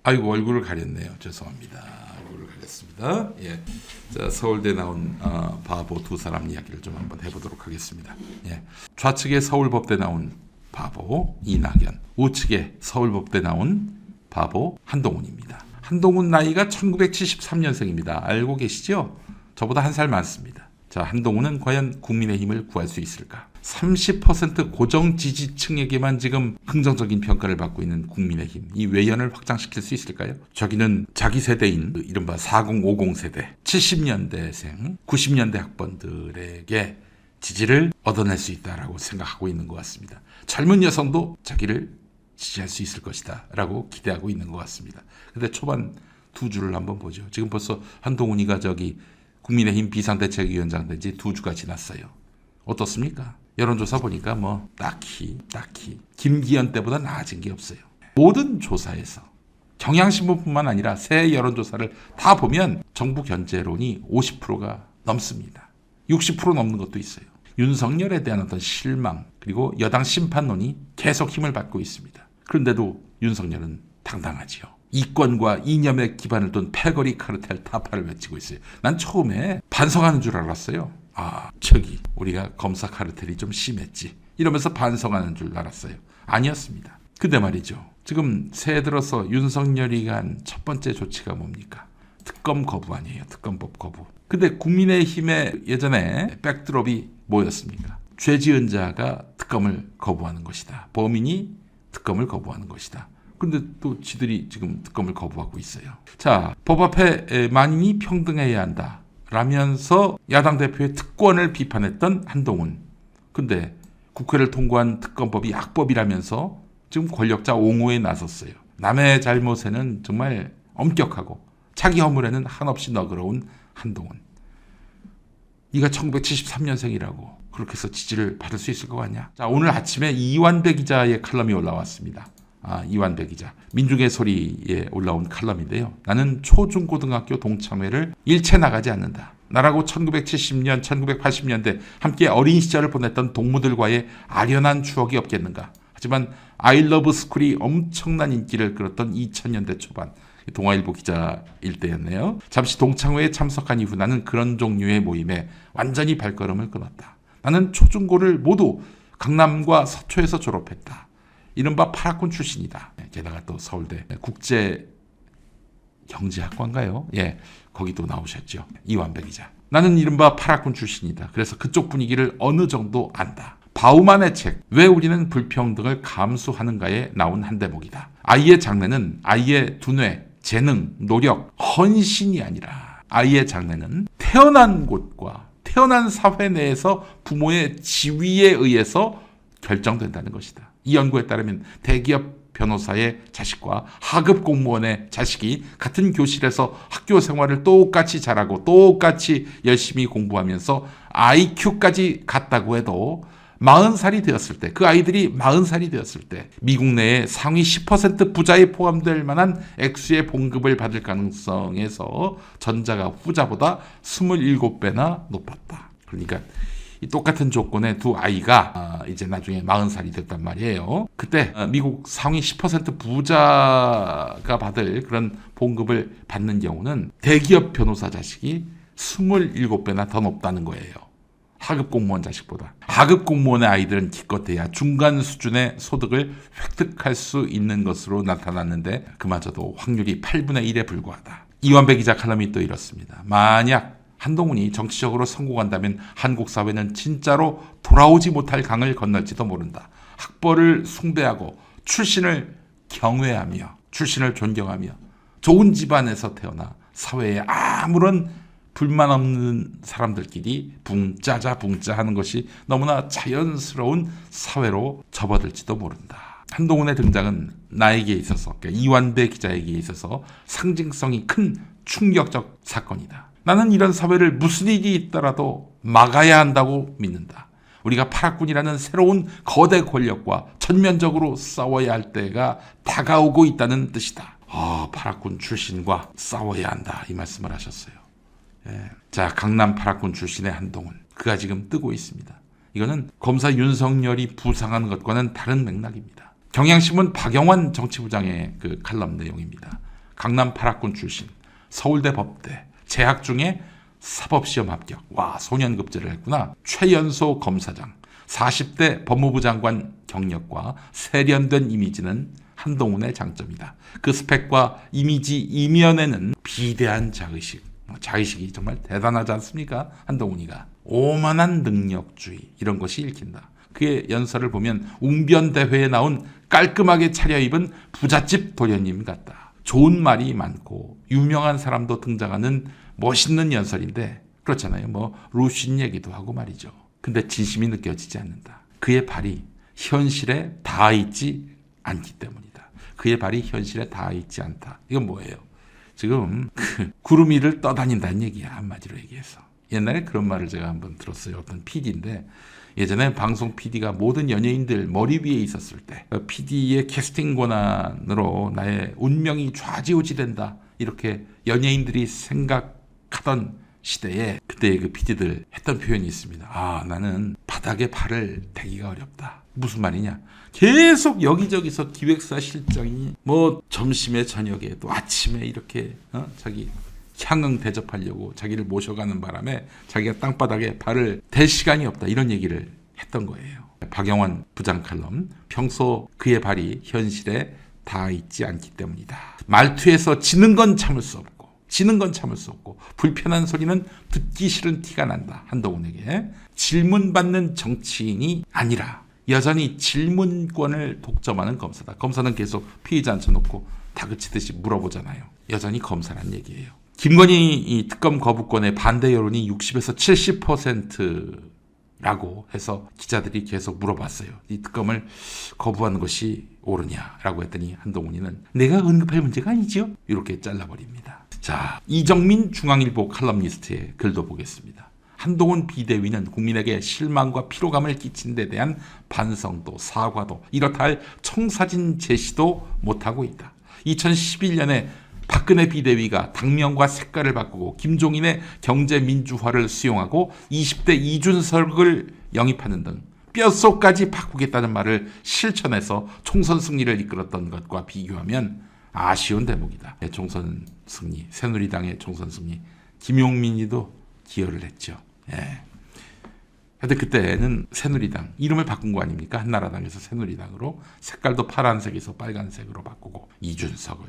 아이고 얼굴을 가렸네요. 죄송합니다. 얼굴을 가렸습니다. 예. 자, 서울대 나온 바보 두 사람 이야기를 좀 한번 해보도록 하겠습니다. 예. 좌측에 서울법대 나온 바보 이낙연, 우측에 서울법대 나온 바보 한동훈입니다. 한동훈 나이가 1973년생입니다. 알고 계시죠? 저보다 한 살 많습니다. 자, 한동훈은 과연 국민의힘을 구할 수 있을까? 30% 고정 지지층에게만 지금 긍정적인 평가를 받고 있는 국민의힘, 이 외연을 확장시킬 수 있을까요? 저기는 자기 세대인 이른바 4050 세대, 70년대생, 90년대 학번들에게 지지를 얻어낼 수 있다라고 생각하고 있는 것 같습니다. 젊은 여성도 자기를 지지할 수 있을 것이다 라고 기대하고 있는 것 같습니다. 근데 초반 두 주를 한번 보죠. 지금 벌써 한동훈이가 저기 국민의힘 비상대책위원장 된 지 2주가 지났어요. 어떻습니까? 여론조사 보니까 뭐 딱히 김기현 때보다 나아진 게 없어요. 모든 조사에서 경향신문뿐만 아니라 새 여론조사를 다 보면 정부 견제론이 50%가 넘습니다. 60% 넘는 것도 있어요. 윤석열에 대한 어떤 실망 그리고 여당 심판론이 계속 힘을 받고 있습니다. 그런데도 윤석열은 당당하지요. 이권과 이념에 기반을 둔 패거리 카르텔 타파를 외치고 있어요. 난 처음에 반성하는 줄 알았어요. 저기 우리가 검사 카르텔이 좀 심했지 이러면서 반성하는 줄 알았어요. 아니었습니다. 근데 말이죠. 지금 새해 들어서 윤석열이 간 첫 번째 조치가 뭡니까? 특검 거부 아니에요. 특검법 거부. 근데 국민의힘의 예전에 백드롭이 뭐였습니까? 죄 지은 자가 특검을 거부하는 것이다. 범인이 특검을 거부하는 것이다. 근데 또 지들이 지금 특검을 거부하고 있어요. 자, 법 앞에 만인이 평등해야 한다. 라면서 야당 대표의 특권을 비판했던 한동훈. 근데 국회를 통과한 특검법이 악법이라면서 지금 권력자 옹호에 나섰어요. 남의 잘못에는 정말 엄격하고 자기 허물에는 한없이 너그러운 한동훈. 네가 1973년생이라고 그렇게 해서 지지를 받을 수 있을 것 같냐? 자, 오늘 아침에 이완배 기자의 칼럼이 올라왔습니다. 이완배 기자. 민중의 소리에 올라온 칼럼인데요. 나는 초중고등학교 동창회를 일체 나가지 않는다. 나라고 1970년, 1980년대 함께 어린 시절을 보냈던 동무들과의 아련한 추억이 없겠는가. 하지만 아이러브 스쿨이 엄청난 인기를 끌었던 2000년대 초반. 동아일보 기자 일때였네요. 잠시 동창회에 참석한 이후 나는 그런 종류의 모임에 완전히 발걸음을 끊었다. 나는 초중고를 모두 강남과 서초에서 졸업했다. 이른바 파라군 출신이다. 게다가 또 서울대 국제경제학과인가요? 예, 거기도 나오셨죠. 이완배 기자. 나는 이른바 파라군 출신이다. 그래서 그쪽 분위기를 어느 정도 안다. 바우만의 책 왜 우리는 불평등을 감수하는가에 나온 한 대목이다. 아이의 장래는 아이의 두뇌, 재능, 노력, 헌신이 아니라 아이의 장래는 태어난 곳과 태어난 사회 내에서 부모의 지위에 의해서 결정된다는 것이다. 이 연구에 따르면 대기업 변호사의 자식과 하급 공무원의 자식이 같은 교실에서 학교 생활을 똑같이 잘하고 똑같이 열심히 공부하면서 IQ까지 같다고 해도 40살이 되었을 때, 그 아이들이 40살이 되었을 때 미국 내에 상위 10% 부자에 포함될 만한 액수의 봉급을 받을 가능성에서 전자가 후자보다 27배나 높았다. 그러니까 이 똑같은 조건의 두 아이가 이제 나중에 40살이 됐단 말이에요. 그때 미국 상위 10% 부자가 받을 그런 봉급을 받는 경우는 대기업 변호사 자식이 27배나 더 높다는 거예요. 하급 공무원 자식보다. 하급 공무원의 아이들은 기껏해야 중간 수준의 소득을 획득할 수 있는 것으로 나타났는데 그마저도 확률이 8분의 1에 불과하다. 이완배 기자 칼럼이 또 이렇습니다. 만약 한동훈이 정치적으로 성공한다면 한국 사회는 진짜로 돌아오지 못할 강을 건널지도 모른다. 학벌을 숭배하고 출신을 경외하며 출신을 존경하며 좋은 집안에서 태어나 사회에 아무런 불만 없는 사람들끼리 붕짜자 하는 것이 너무나 자연스러운 사회로 접어들지도 모른다. 한동훈의 등장은 나에게 있어서, 그러니까 이완배 기자에게 있어서 상징성이 큰 충격적 사건이다. 나는 이런 사회를 무슨 일이 있더라도 막아야 한다고 믿는다. 우리가 파라군이라는 새로운 거대 권력과 전면적으로 싸워야 할 때가 다가오고 있다는 뜻이다. 파라군 출신과 싸워야 한다. 이 말씀을 하셨어요. 예. 자, 강남 파라군 출신의 한동훈. 그가 지금 뜨고 있습니다. 이거는 검사 윤석열이 부상한 것과는 다른 맥락입니다. 경향신문 박영환 정치부장의 그 칼럼 내용입니다. 강남 8학군 출신, 서울대 법대, 재학 중에 사법시험 합격. 와, 소년급제를 했구나. 최연소 검사장, 40대 법무부 장관 경력과 세련된 이미지는 한동훈의 장점이다. 그 스펙과 이미지 이면에는 비대한 자의식. 자의식이 정말 대단하지 않습니까? 한동훈이가. 오만한 능력주의, 이런 것이 읽힌다. 그의 연설을 보면 웅변대회에 나온 깔끔하게 차려입은 부잣집 도련님 같다. 좋은 말이 많고 유명한 사람도 등장하는 멋있는 연설인데, 그렇잖아요. 뭐 루신 얘기도 하고 말이죠. 근데 진심이 느껴지지 않는다. 그의 발이 현실에 닿아 있지 않기 때문이다. 그의 발이 현실에 닿아 있지 않다. 이건 뭐예요? 지금 구름 위를 떠다닌다는 얘기야, 한마디로 얘기해서. 옛날에 그런 말을 제가 한번 들었어요. 어떤 PD인데, 예전에 방송 PD가 모든 연예인들 머리 위에 있었을 때 PD의 캐스팅 권한으로 나의 운명이 좌지우지된다, 이렇게 연예인들이 생각하던 시대에 그때 그 PD들 했던 표현이 있습니다. 아, 나는 바닥에 발을 대기가 어렵다. 무슨 말이냐? 계속 여기저기서 기획사 실장이 뭐 점심에 저녁에 또 아침에 이렇게 자기 향응 대접하려고 자기를 모셔가는 바람에 자기가 땅바닥에 발을 댈 시간이 없다, 이런 얘기를 했던 거예요. 박영환 부장 칼럼, 평소 그의 발이 현실에 닿아 있지 않기 때문이다. 말투에서 지는 건 참을 수 없고 불편한 소리는 듣기 싫은 티가 난다. 한동훈에게 질문받는 정치인이 아니라 여전히 질문권을 독점하는 검사다. 검사는 계속 피의자 앉혀놓고 다그치듯이 물어보잖아요. 여전히 검사란 얘기예요. 김건희 이 특검 거부권의 반대 여론이 60에서 70%라고 해서 기자들이 계속 물어봤어요. 이 특검을 거부하는 것이 옳으냐라고 했더니 한동훈이는 내가 언급할 문제가 아니지요, 이렇게 잘라버립니다. 자, 이정민 중앙일보 칼럼니스트의 글도 보겠습니다. 한동훈 비대위는 국민에게 실망과 피로감을 끼친 데 대한 반성도 사과도 이렇다 할 청사진 제시도 못하고 있다. 2011년에 박근혜 비대위가 당명과 색깔을 바꾸고 김종인의 경제민주화를 수용하고 20대 이준석을 영입하는 등 뼛속까지 바꾸겠다는 말을 실천해서 총선 승리를 이끌었던 것과 비교하면 아쉬운 대목이다. 총선 승리, 새누리당의 총선 승리, 김용민이도 기여를 했죠. 예. 근데 그때는 새누리당 이름을 바꾼 거 아닙니까? 한나라당에서 새누리당으로 색깔도 파란색에서 빨간색으로 바꾸고 이준석을,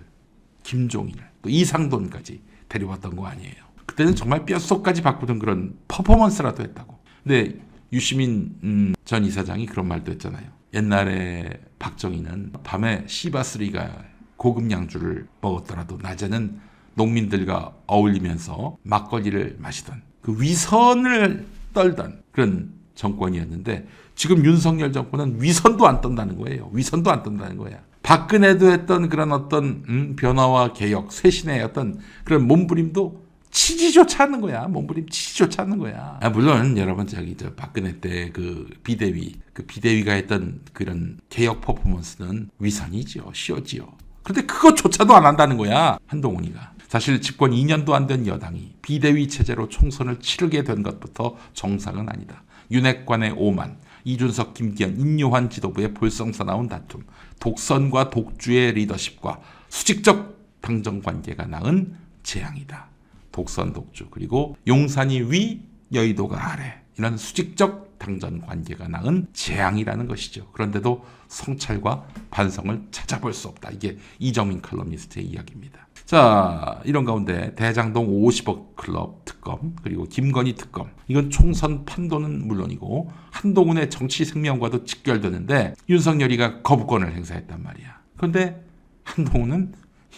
김종인을, 또 이상돈까지 데려왔던 거 아니에요. 그때는 정말 뼛속까지 바꾸던 그런 퍼포먼스라도 했다고. 근데 유시민 전 이사장이 그런 말도 했잖아요. 옛날에 박정희는 밤에 시바스리가 고급 양주를 먹었더라도 낮에는 농민들과 어울리면서 막걸리를 마시던 그 위선을 떨던 그런 정권이었는데, 지금 윤석열 정권은 위선도 안 떤다는 거예요. 위선도 안 떤다는 거야. 박근혜도 했던 그런 어떤 변화와 개혁, 쇄신의 어떤 그런 몸부림도 치지조차 않는 거야. 몸부림 치지조차 않는 거야. 물론 여러분 박근혜 때 그 비대위가 했던 그런 개혁 퍼포먼스는 위선이지요, 시어지요. 그런데 그것조차도 안 한다는 거야, 한동훈이가. 사실 집권 2년도 안 된 여당이 비대위 체제로 총선을 치르게 된 것부터 정상은 아니다. 윤핵관의 오만, 이준석, 김기현, 인요한 지도부의 볼썽사나운 다툼, 독선과 독주의 리더십과 수직적 당정 관계가 낳은 재앙이다. 독선, 독주, 그리고 용산이 위, 여의도가 아래, 이런 수직적 당정 관계가 낳은 재앙이라는 것이죠. 그런데도 성찰과 반성을 찾아볼 수 없다. 이게 이정민 칼럼니스트의 이야기입니다. 자, 이런 가운데 대장동 50억 클럽 특검, 그리고 김건희 특검, 이건 총선 판도는 물론이고 한동훈의 정치 생명과도 직결되는데 윤석열이가 거부권을 행사했단 말이야. 그런데 한동훈은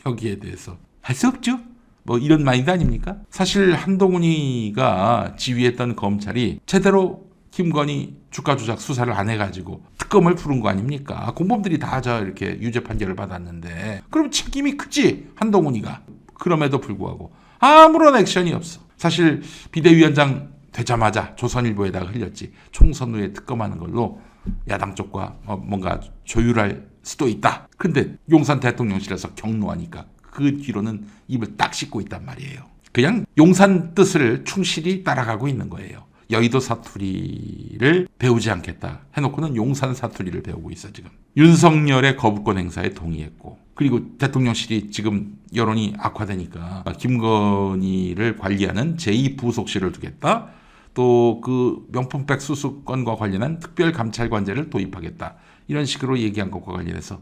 여기에 대해서 할 수 없죠? 뭐 이런 마인드 아닙니까? 사실 한동훈이가 지휘했던 검찰이 제대로 김건희 주가 조작 수사를 안 해가지고 특검을 부른 거 아닙니까? 공범들이 다 이렇게 유죄 판결을 받았는데, 그럼 책임이 크지, 한동훈이가. 그럼에도 불구하고 아무런 액션이 없어. 사실 비대위원장 되자마자 조선일보에다가 흘렸지. 총선 후에 특검하는 걸로 야당 쪽과 뭔가 조율할 수도 있다. 근데 용산 대통령실에서 경로하니까 그 뒤로는 입을 딱 씻고 있단 말이에요. 그냥 용산 뜻을 충실히 따라가고 있는 거예요. 여의도 사투리를 배우지 않겠다 해놓고는 용산 사투리를 배우고 있어 지금. 윤석열의 거부권 행사에 동의했고 그리고 대통령실이 지금 여론이 악화되니까 김건희를 관리하는 제2부속실을 두겠다. 또 그 명품백 수수권과 관련한 특별감찰관제를 도입하겠다. 이런 식으로 얘기한 것과 관련해서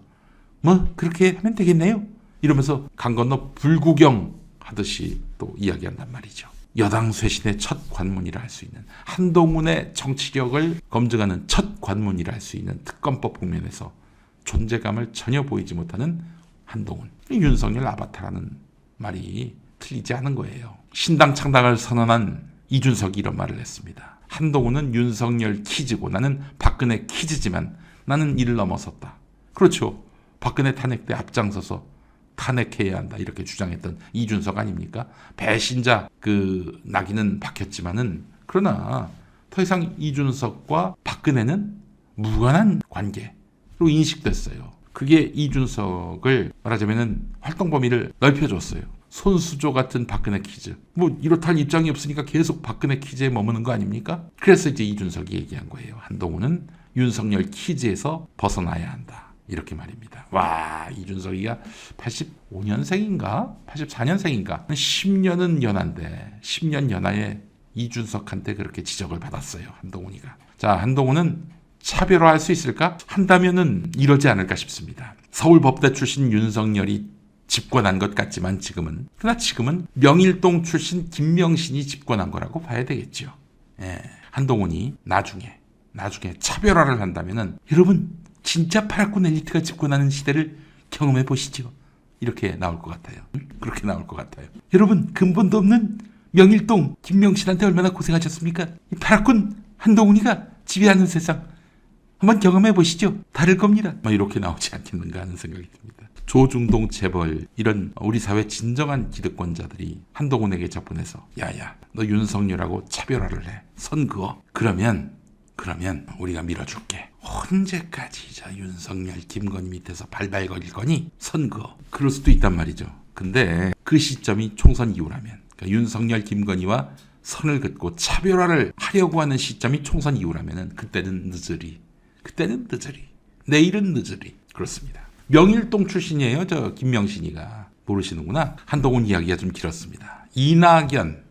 뭐 그렇게 하면 되겠네요. 이러면서 강 건너 불구경 하듯이 또 이야기한단 말이죠. 여당 쇄신의 첫 관문이라 할 수 있는, 한동훈의 정치력을 검증하는 첫 관문이라 할 수 있는 특검법 국면에서 존재감을 전혀 보이지 못하는 한동훈, 윤석열 아바타라는 말이 틀리지 않은 거예요. 신당 창당을 선언한 이준석이 이런 말을 했습니다. 한동훈은 윤석열 키즈고 나는 박근혜 키즈지만 나는 이를 넘어섰다. 그렇죠. 박근혜 탄핵 때 앞장서서 탄핵해야 한다 이렇게 주장했던 이준석 아닙니까? 배신자 그 낙인은 박혔지만은 그러나 더 이상 이준석과 박근혜는 무관한 관계로 인식됐어요. 그게 이준석을 말하자면은 활동 범위를 넓혀줬어요. 손수조 같은 박근혜 키즈. 뭐 이렇다 할 입장이 없으니까 계속 박근혜 키즈에 머무는 거 아닙니까? 그래서 이제 이준석이 얘기한 거예요. 한동훈은 윤석열 키즈에서 벗어나야 한다. 이렇게 말입니다. 와, 이준석이가 85년생인가? 84년생인가? 10년은 연한데 10년 연하에 이준석한테 그렇게 지적을 받았어요. 한동훈이가. 자, 한동훈은 차별화할 수 있을까? 한다면은 이러지 않을까 싶습니다. 서울법대 출신 윤석열이 집권한 것 같지만 그러나 지금은 명일동 출신 김명신이 집권한 거라고 봐야 되겠죠. 예, 한동훈이 나중에 차별화를 한다면은 여러분 진짜 파라군 엘리트가 집권하는 시대를 경험해 보시죠. 이렇게 나올 것 같아요. 그렇게 나올 것 같아요. 여러분 근본도 없는 명일동 김명신한테 얼마나 고생하셨습니까? 이 파라군 한동훈이가 지배하는 세상 한번 경험해 보시죠. 다를 겁니다. 뭐 이렇게 나오지 않겠는가 하는 생각이 듭니다. 조중동 재벌 이런 우리 사회 진정한 기득권자들이 한동훈에게 접근해서 야야 너 윤석열하고 차별화를 해. 선 그어. 그러면 우리가 밀어줄게. 언제까지 저 윤석열 김건희 밑에서 발발거릴 거니? 선 그어. 그럴 수도 있단 말이죠. 근데 그 시점이 총선 이후라면 그러니까 윤석열 김건희와 선을 긋고 차별화를 하려고 하는 시점이 총선 이후라면 그때는 늦으리. 내일은 늦으리. 그렇습니다. 명일동 출신이에요. 저 김명신이가. 모르시는구나. 한동훈 이야기가 좀 길었습니다. 이낙연.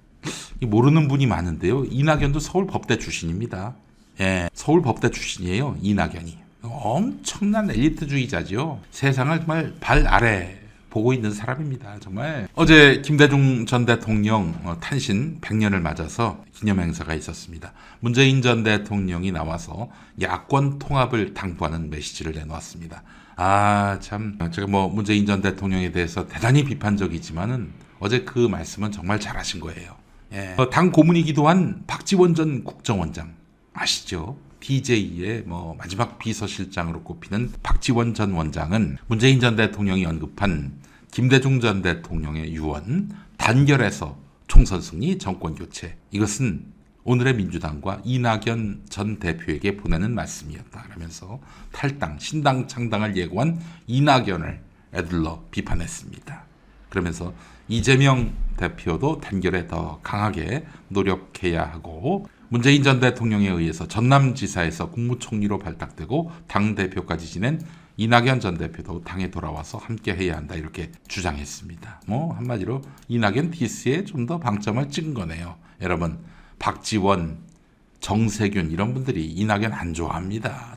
모르는 분이 많은데요. 이낙연도 서울법대 출신입니다. 예, 서울법대 출신이에요. 이낙연이. 엄청난 엘리트주의자죠. 세상을 정말 발 아래 보고 있는 사람입니다. 정말. 어제 김대중 전 대통령 탄신 100년을 맞아서 기념행사가 있었습니다. 문재인 전 대통령이 나와서 야권 통합을 당부하는 메시지를 내놓았습니다. 아, 참 제가 뭐 문재인 전 대통령에 대해서 대단히 비판적이지만은 어제 그 말씀은 정말 잘하신 거예요. 예. 당 고문이기도 한 박지원 전 국정원장 아시죠? DJ의 뭐 마지막 비서실장으로 꼽히는 박지원 전 원장은 문재인 전 대통령이 언급한 김대중 전 대통령의 유언, 단결해서 총선 승리, 정권 교체. 이것은 오늘의 민주당과 이낙연 전 대표에게 보내는 말씀이었다. 라면서 탈당, 신당 창당을 예고한 이낙연을 애들러 비판했습니다. 그러면서 이재명 대표도 단결에 더 강하게 노력해야 하고 문재인 전 대통령에 의해서 전남지사에서 국무총리로 발탁되고 당대표까지 지낸 이낙연 전 대표도 당에 돌아와서 함께 해야 한다 이렇게 주장했습니다. 뭐 한마디로 이낙연 디스에 좀 더 방점을 찍은 거네요. 여러분 박지원, 정세균 이런 분들이 이낙연 안 좋아합니다.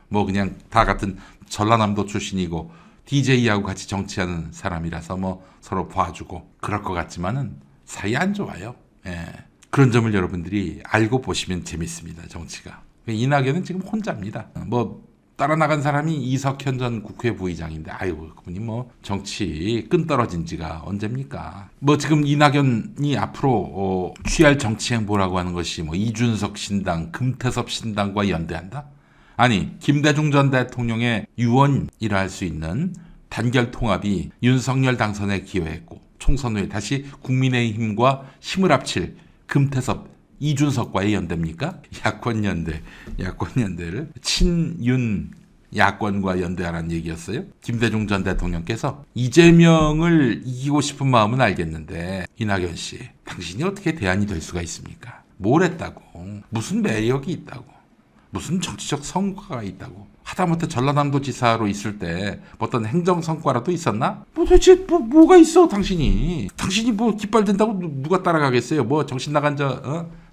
뭐 그냥 다 같은 전라남도 출신이고 DJ하고 같이 정치하는 사람이라서 뭐 서로 봐주고 그럴 것 같지만은 사이 안 좋아요. 예. 그런 점을 여러분들이 알고 보시면 재밌습니다. 정치가. 이낙연은 지금 혼자입니다. 뭐 따라 나간 사람이 이석현 전 국회 부의장인데 아이고 그분이 뭐 정치 끈 떨어진 지가 언제입니까? 뭐 지금 이낙연이 앞으로 취할 정치 행보라고 하는 것이 뭐 이준석 신당, 금태섭 신당과 연대한다? 아니 김대중 전 대통령의 유언이라 할 수 있는 단결 통합이 윤석열 당선에 기여했고 총선 후에 다시 국민의힘과 힘을 합칠 금태섭 이준석과의 연대입니까? 야권연대를 친윤 야권과 연대하라는 얘기였어요. 김대중 전 대통령께서 이재명을 이기고 싶은 마음은 알겠는데 이낙연 씨, 당신이 어떻게 대안이 될 수가 있습니까? 뭘 했다고? 무슨 매력이 있다고? 무슨 정치적 성과가 있다고? 하다못해 전라남도 지사로 있을 때 어떤 행정 성과라도 있었나? 뭐 도대체 뭐가 있어 당신이 뭐 깃발 든다고 누가 따라가겠어요? 뭐 정신 나간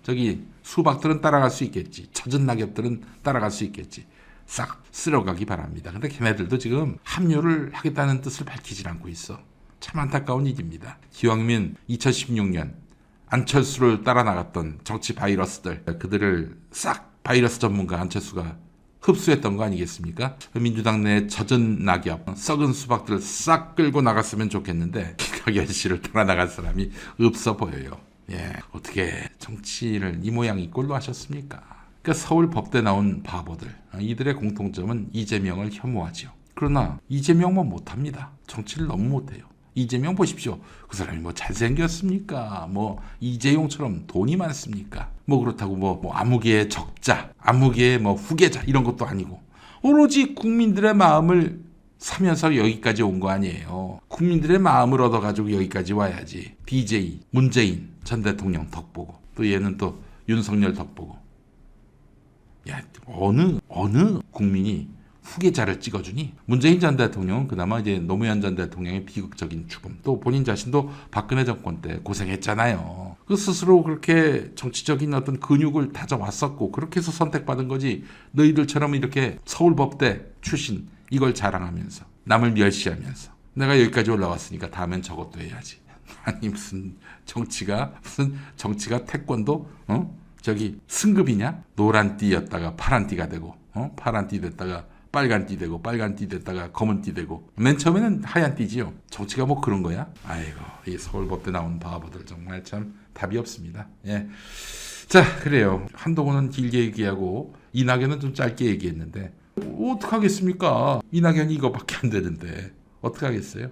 저기 수박들은 따라갈 수 있겠지. 젖은 낙엽들은 따라갈 수 있겠지. 싹 쓸어가기 바랍니다. 근데 걔네들도 지금 합류를 하겠다는 뜻을 밝히질 않고 있어. 참 안타까운 일입니다. 기왕이면 2016년 안철수를 따라 나갔던 정치 바이러스들, 그들을 싹 바이러스 전문가 안철수가 흡수했던 거 아니겠습니까? 민주당 내 젖은 낙엽, 썩은 수박들을 싹 끌고 나갔으면 좋겠는데 김학연 씨를 따라 나갈 사람이 없어 보여요. 예, 어떻게 정치를 이 모양 이 꼴로 하셨습니까? 그러니까 서울 법대 나온 바보들, 이들의 공통점은 이재명을 혐오하죠. 그러나 이재명만 못합니다. 정치를 너무 못해요. 이재명 보십시오. 그 사람이 뭐 잘생겼습니까? 뭐 이재용처럼 돈이 많습니까? 뭐 그렇다고 뭐 아무개의 적자, 아무개의 뭐 후계자 이런 것도 아니고 오로지 국민들의 마음을 사면서 여기까지 온 거 아니에요. 국민들의 마음을 얻어가지고 여기까지 와야지. DJ 문재인 전 대통령 덕보고 또 얘는 또 윤석열 덕보고. 야, 어느 국민이 후계자를 찍어주니? 문재인 전 대통령은 그나마 이제 노무현 전 대통령의 비극적인 죽음, 또 본인 자신도 박근혜 정권 때 고생했잖아요. 그 스스로 그렇게 정치적인 어떤 근육을 다져왔었고 그렇게 해서 선택받은 거지. 너희들처럼 이렇게 서울법대 출신 이걸 자랑하면서 남을 멸시하면서 내가 여기까지 올라왔으니까 다음엔 저것도 해야지. 아니 무슨 정치가 태권도 저기 승급이냐? 노란 띠였다가 파란 띠가 되고 파란 띠 됐다가 빨간 띠 되고 빨간 띠 됐다가 검은 띠 되고 맨 처음에는 하얀 띠지요. 정치가 뭐 그런 거야? 아이고 이 서울법대 나온 바보들 정말 참 답이 없습니다. 예. 자 그래요. 한동훈은 길게 얘기하고 이낙연은 좀 짧게 얘기했는데 어떡하겠습니까? 이낙연이 이거밖에 안 되는데 어떡하겠어요?